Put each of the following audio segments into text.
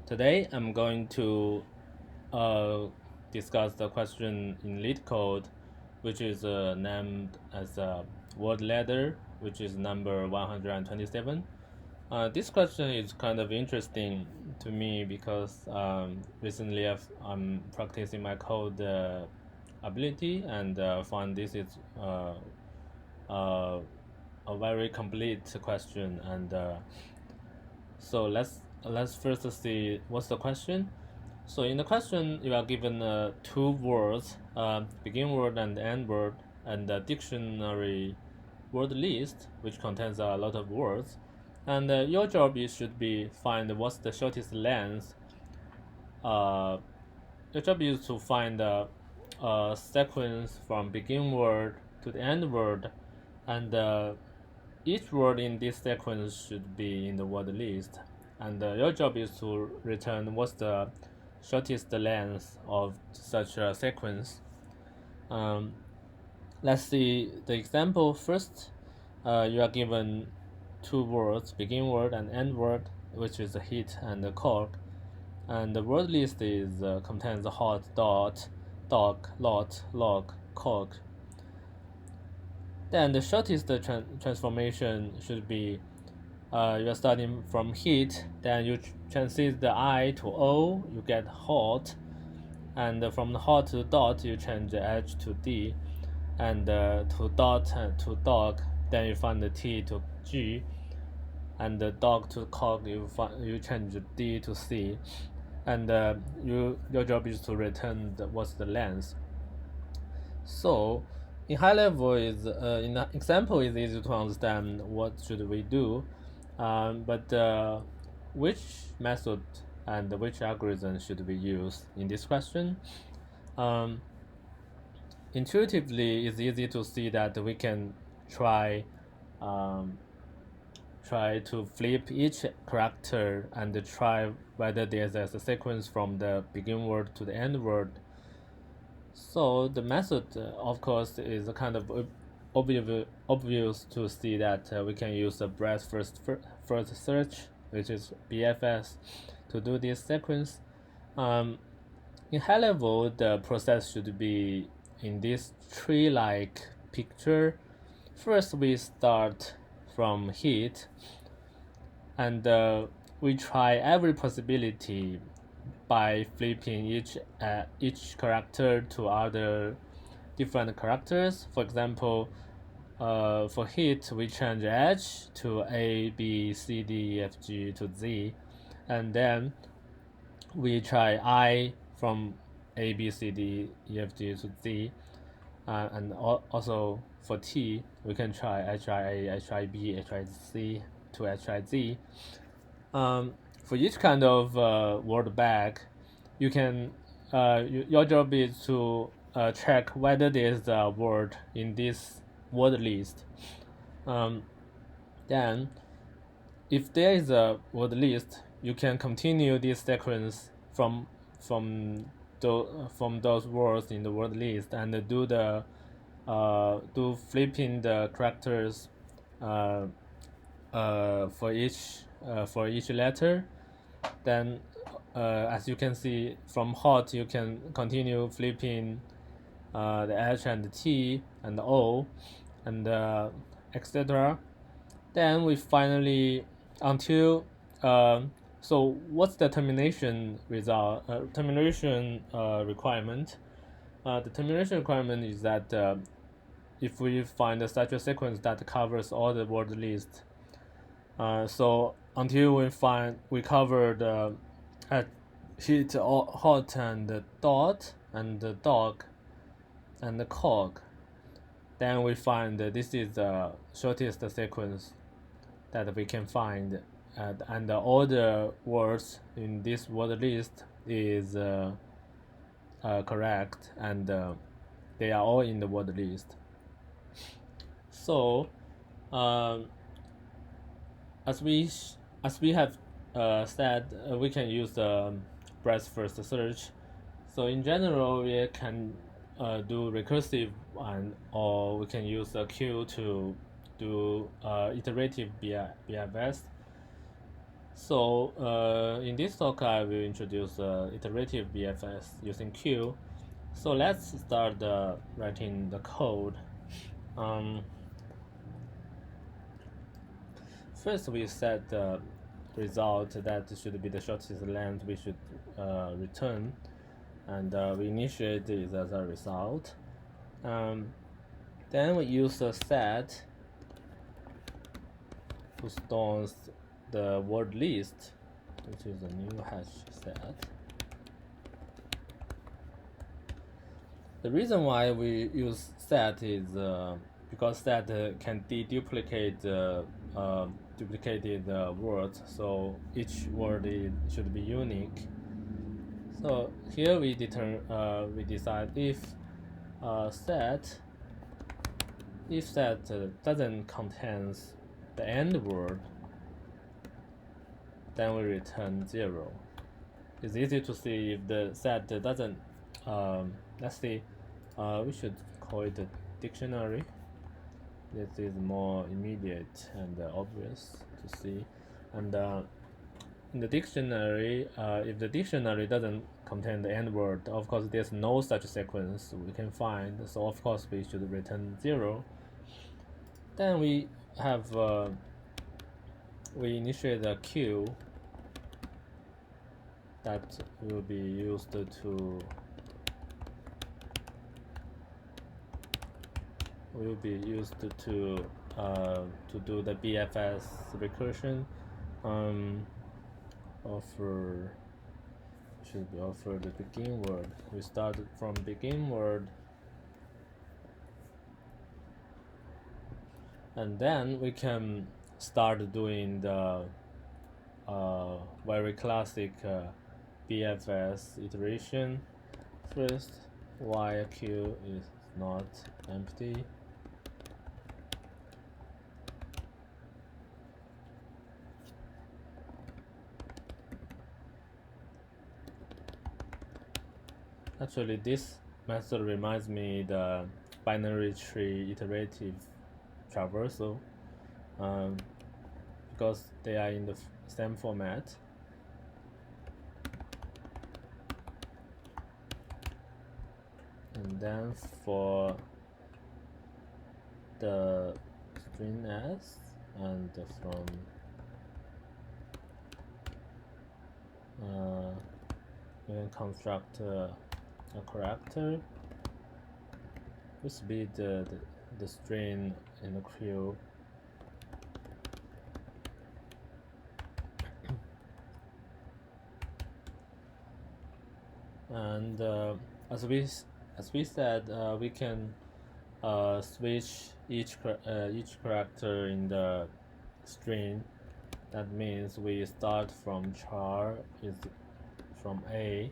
Today I'm going to discuss the question in LeetCode, which is named as a word ladder, which is number 127. This question is kind of interesting to me because recently I'm practicing my code ability and found this is uh, a very complete question. And so let's first see what's the question. So in the question, you are given two words, begin word and end word, and a dictionary word list, which contains a lot of words. And your job should be find what's the shortest length. Uh, your job is to find a sequence from begin word to the end word, and each word in this sequence should be in the word list. And your job is to return what's the shortest length of such a sequence. Um, let's see the example first. You are given two words, begin word and end word, which is a hit and a cork. And the word list is contains hot, dot, dog, lot, log, cork. Then the shortest transformation should be you're starting from heat, then you transit the I to O, you get hot, and from the hot to dot, you change the H to D, and to dot and to dog, then you find the T to G, and the dog to cog, you change the D to C, and your job is to return what's the length. So in high level is in the example is easy to understand what should we do, but which method and which algorithm should we use in this question? Um, Intuitively, it's easy to see that we can try um, try to flip each character and try whether there's a sequence from the begin word to the end word. So the method, of course, is kind of obvious to see that we can use the breadth first search, which is BFS, to do this sequence. Um, in high level, the process should be in this tree-like picture. First, we start from heat, and we try every possibility by flipping each character to other different characters. For example, for hit, we change H to A, B, C, D, E, F, G to Z, and then we try I from A, B, C, D, E, F, G to Z, and also for T, we can try H, I, A, H, I, B, H, I, C to H, I, Z. For each kind of word bag, you can your job is to check whether there's a word in this word list. Um, then, if there is a word list, you can continue this sequence from from those words in the word list and do flipping the characters uh, for each letter. Then, as you can see from hot, you can continue flipping the H and the T and the O, and etc. Then we finally until so what's the termination result? Termination requirement. The termination requirement is that if we find such a sequence that covers all the word list, so until we covered hit, hot, and the dot, and the dog, and the cog, then we find that this is the shortest sequence that we can find, and all the words in this word list is correct, and they are all in the word list. So, um, as we have said, we can use the breadth first search. So in general, we can do recursive one, or we can use a queue to do iterative BFS. So in this talk, I will introduce iterative BFS using Q. So let's start writing the code. First, we set the result that should be the shortest length we should return, and we initiate this as a result. Then we use a set to store the word list, which is a new hash set. The reason why we use set is because set can deduplicate duplicated words, so each word should be unique. So here we decide if set doesn't contain the end word, then we return 0. It's easy to see if the set doesn't. Let's see. We should call it a dictionary. This is more immediate and obvious to see. And in the dictionary, if the dictionary doesn't contain the end word, of course there's no such sequence we can find. So of course we should return 0. Then we have we initiate a queue that will be used to do the BFS recursion. Should be offer the begin word. We start from begin word, and then we can start doing the very classic BFS iteration. First, while queue is not empty, actually this method reminds me the binary tree iterative traversal, because they are in the same format. And then for the string s, and from we can construct a character which be the string in the queue. And as we said, we can switch each character in the string. That means we start from char is from A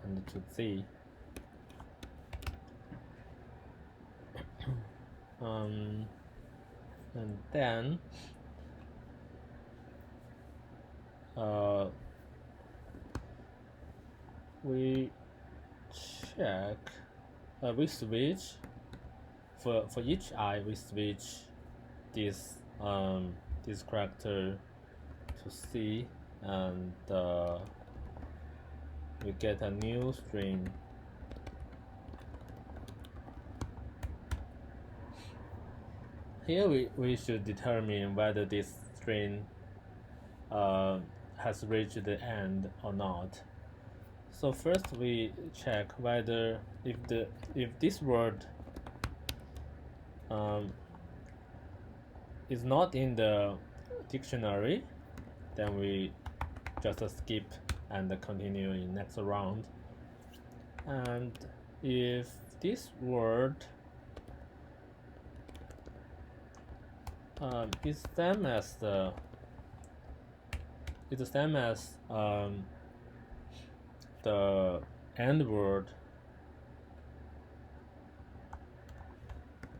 and to Z. And then we check, we switch for each I. We switch this character to C, and we get a new string. Here we should determine whether this string has reached the end or not. So first we check whether if this word is not in the dictionary, then we just skip and continue in next round. And if this word is same as the end word,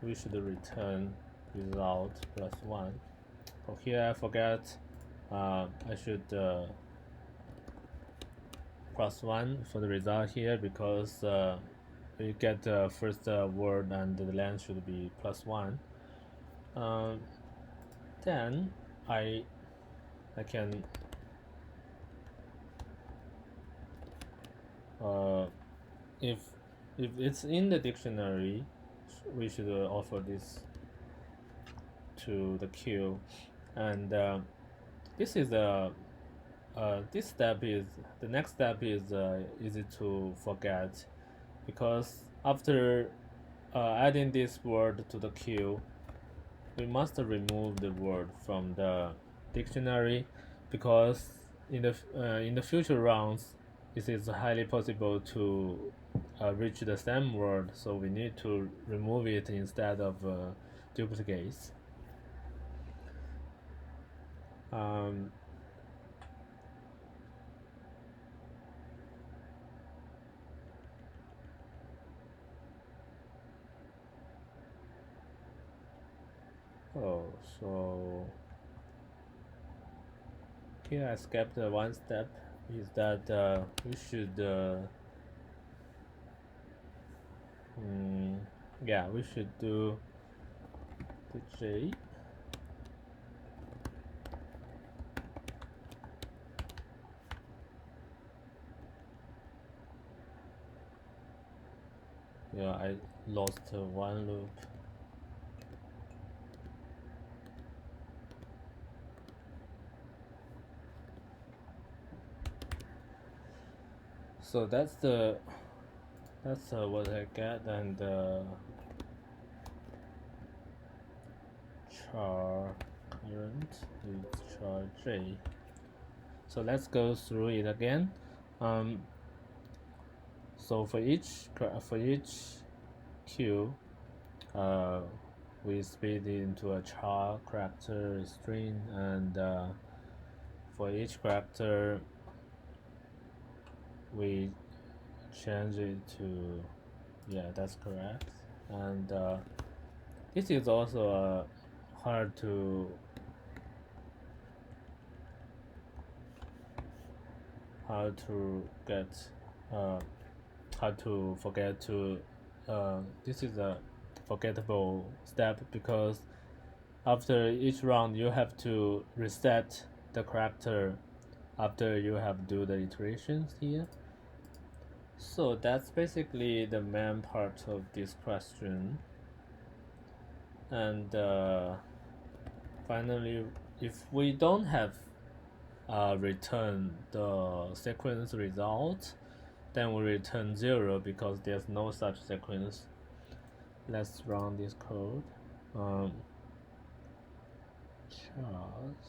we should return result +1. Oh, here I forget. I should +1 for the result here, because we get the first word and the length should be +1. Then I I can if it's in the dictionary, we should offer this to the queue, and this is a this step is the next step is easy to forget, because after adding this word to the queue, we must remove the word from the dictionary, because in the future rounds it is highly possible to reach the same word, so we need to remove it instead of duplicates. Um, oh, so here I skipped one step, is that we should yeah, we should do the J. Yeah, I lost one loop. So that's what I get, and char current is char J. So let's go through it again. So for each queue, uh, we split it into a char, character, string, and for each character we change it to, yeah, that's correct. And this is also hard to get hard to forget to this is a forgettable step, because after each round you have to reset the character after you have do the iterations here. So that's basically the main part of this question. And finally, if we don't have return the sequence result, then we return 0 because there's no such sequence. Let's run this code. Chars.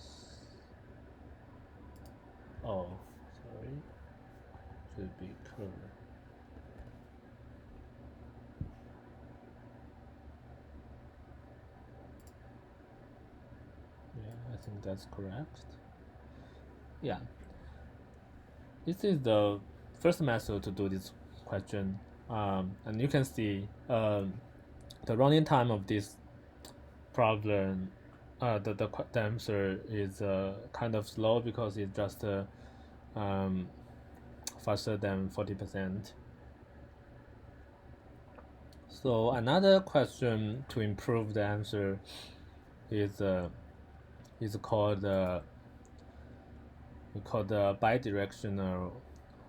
Oh, sorry. Should be curve. Yeah, I think that's correct. Yeah. This is the first method to do this question. And you can see the running time of this problem, the answer is kind of slow because it's just um, faster than 40%. So another question to improve the answer is called we call the bidirectional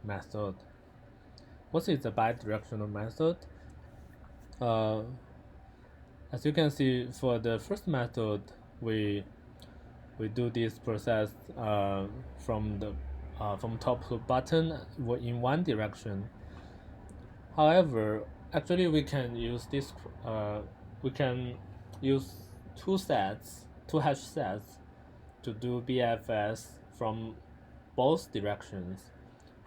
method. What is the bidirectional method? As you can see, for the first method, we do this process from top to bottom in one direction. However, actually we can use this. We can use two hash sets, to do BFS from both directions.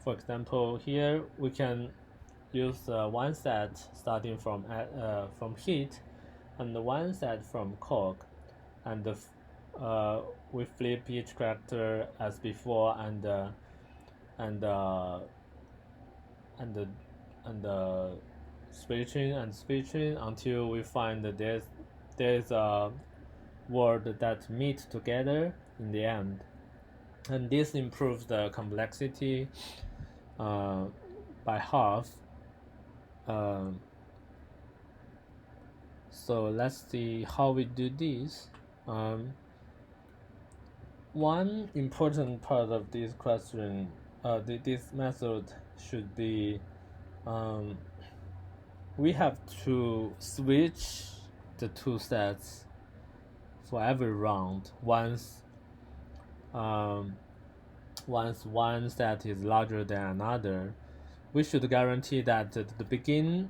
For example, here we can use one set starting from heat, and one set from Korag, and we flip each character as before, and switching until we find that there's a word that meet together in the end, and this improves the complexity by half. So let's see how we do this. One important part of this question, this method should be, we have to switch the two sets for every round. Once one set is larger than another, we should guarantee that the begin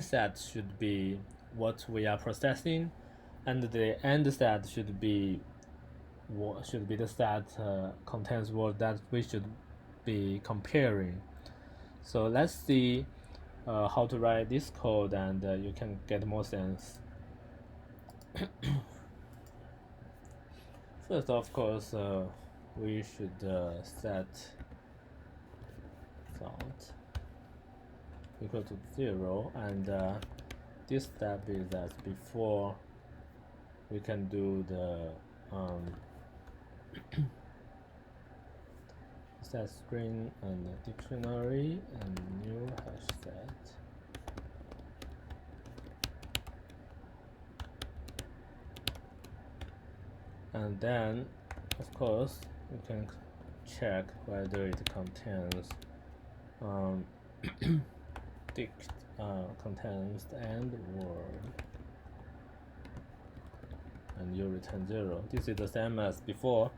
set should be what we are processing, and the end set should be the set contains what that we should be comparing. So let's see how to write this code, and you can get more sense. First, of course, we should set result equal to 0, and this step is as before. We can do the set string and dictionary and new hash set. And then, of course, you can check whether it contains contains the end word, and you return 0. This is the same as before.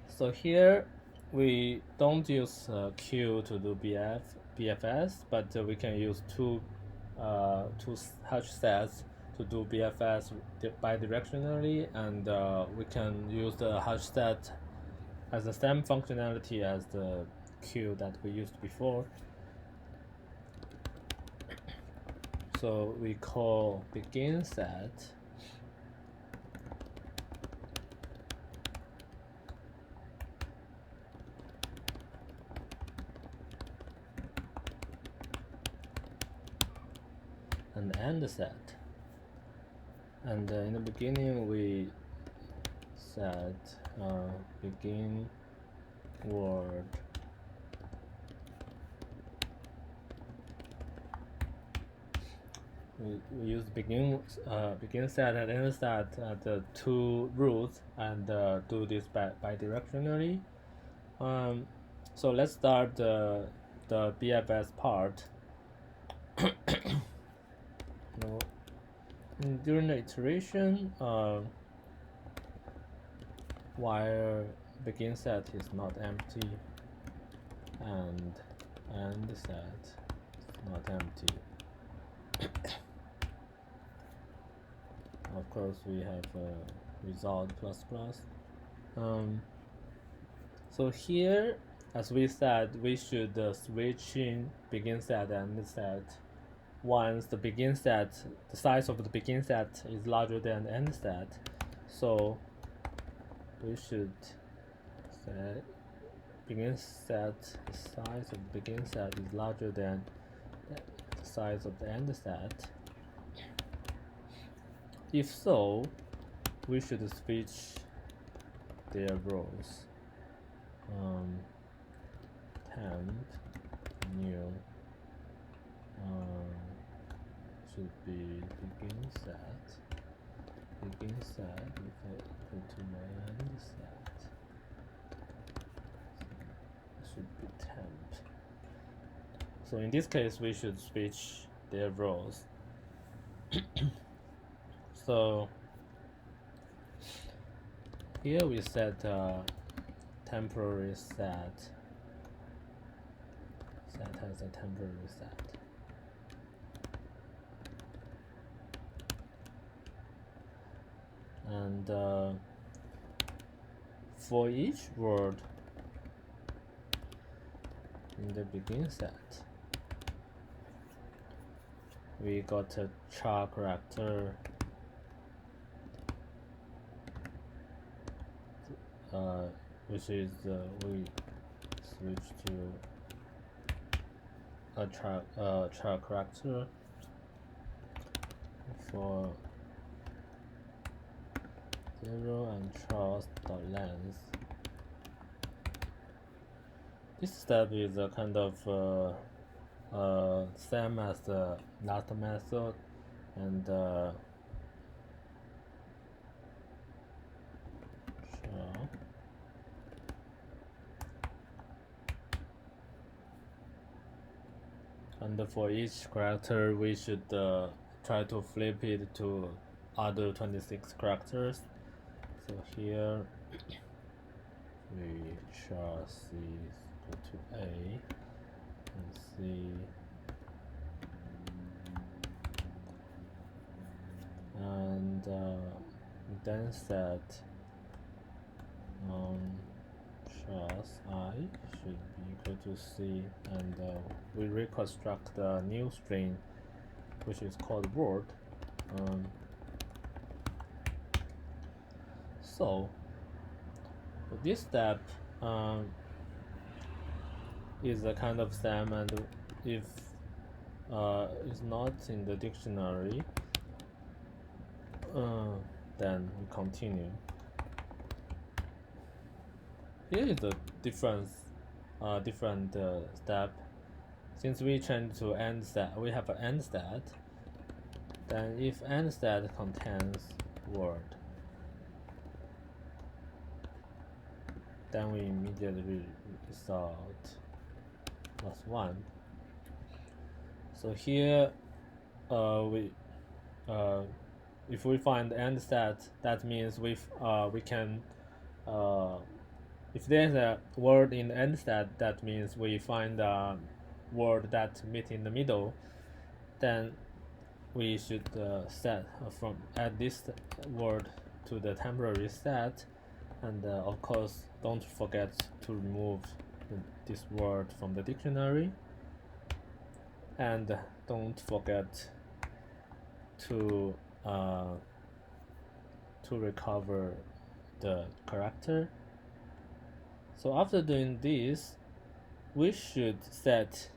So here we don't use Q to do BFS, but we can use two hash sets to do BFS bidirectionally, and we can use the hash set as the same functionality as the Q that we used before. So we call begin set and end set, and in the beginning we set begin word we use begin set and end set at the two roots, and do this bidirectionally. So let's start the BFS part. During the iteration, while begin set is not empty and end set is not empty, of course we have result plus plus. So here, as we said, we should switch in begin set and end set once the begin set, the size of the begin set is larger than the end set. So we should say begin set, the size of the begin set is larger than the size of the end set. If so, we should switch their rows. Temp new should be begin set equal to my end set. It should be temp. So in this case, we should switch their rows. So here we set temporary set. Set has a temporary set. And for each word in the begin set, we got a char character which is we switch to a char character for 0 and char.length. This step is a kind of same as the last method, and char and for each character we should try to flip it to other 26 characters. So here we shall C is equal to A and C, and then set chars I should be equal to C, and we reconstruct the new string which is called word. So this step is a kind of sum, and if it's not in the dictionary, then we continue. Here is a different step. Since we change to end stat, we have an end stat. Then if end stat contains word, then we immediately result +1. So here if we find end stat, that means we can if there's a word in the end stat, that means we find a word that meet in the middle. Then we should add this word to the temporary stat, and of course don't forget to remove this word from the dictionary, and don't forget to recover the character. So after doing this, we should set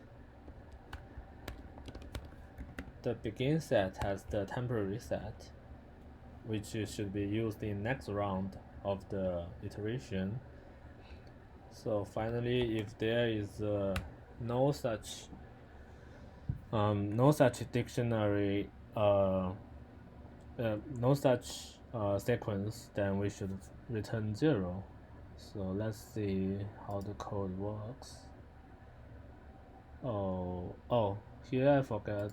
the begin set as the temporary set, which should be used in next round of the iteration. So finally, if there is no such dictionary, no such sequence, then we should return 0. So let's see how the code works. Oh, here I forgot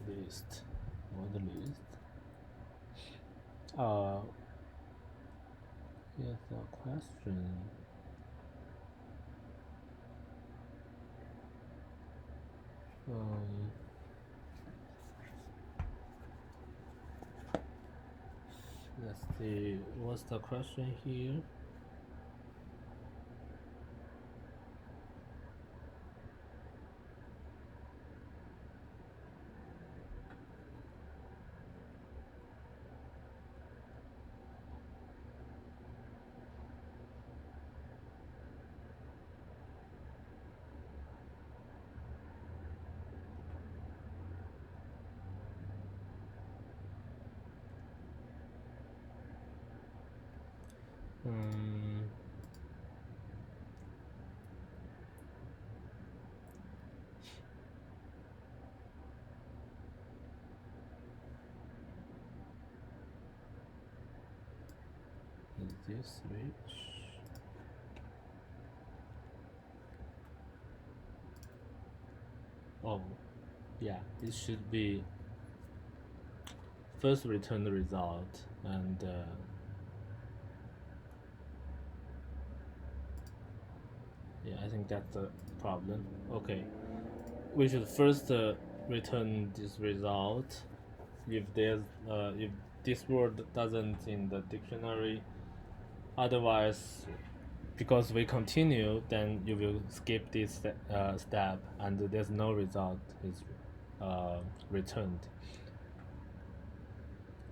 list, not list. Here's a question. Let's see, what's the question here? Is this switch? Oh, yeah, it should be first return the result, and yeah, I think that's the problem. Okay, we should first return this result if there's if this word doesn't in the dictionary. Otherwise, because we continue, then you will skip this step, and there's no result is returned.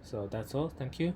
So that's all. Thank you.